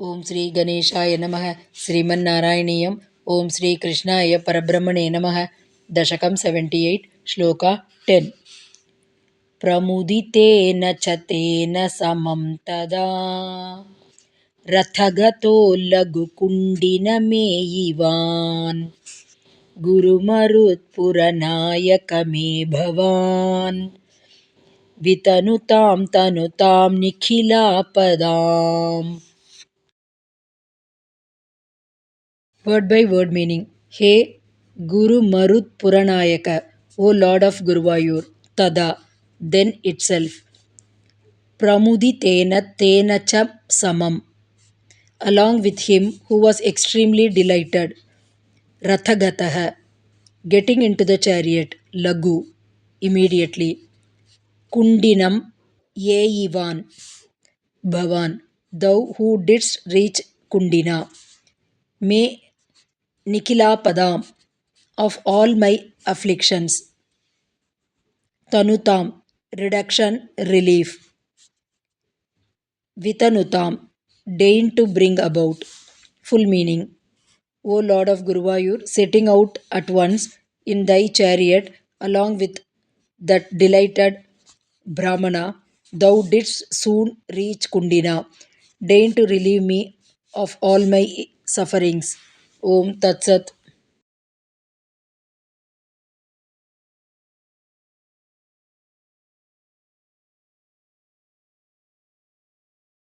ಓಂ ಶ್ರೀ ಗಣೇಶಾಯ ನಮಃ. ಶ್ರೀಮನ್ನಾರಾಯಣೀಯಂ. ಓಂ ಶ್ರೀ ಕೃಷ್ಣಾಯ ಪರಬ್ರಹ್ಮಣೇ ನಮಃ. ದಶಕಂ 78, ಶ್ಲೋಕ 10. ಪ್ರಮುದಿತೇನ ಚ ತೇನ ಸಮಂ ತದಾ ರಥಗತೋ ಲಘುಕುಂಡಿನಮೇಯಿವಾನ್ ಗುರುಮರುತ್ಪುರನಾಯಕ ಮೇ ಭವಾನ್ ವಿತನುತಾಂ ತನುತಾಂ ನಿಖಿಲಾಪದಾಂ. Word by word meaning. Hey Guru Marut Puranayaka, O Lord of Guruvayur, Tada, then itself. Pramuditena tena cha samam, along with him who was extremely delighted. Rathagataha, getting into the chariot. Lagu, immediately. Kundinam Yeyivan, Bhavan, thou who didst reach Kundina. May Nikhilapadam, of all my afflictions. Tanutam, reduction, relief. Vitanutam, deign to bring about. Full meaning. O Lord of Guruvayur, setting out at once in thy chariot along with that delighted Brahmana, thou didst soon reach Kundina. Deign to relieve me of all my sufferings. Om Tat Sat.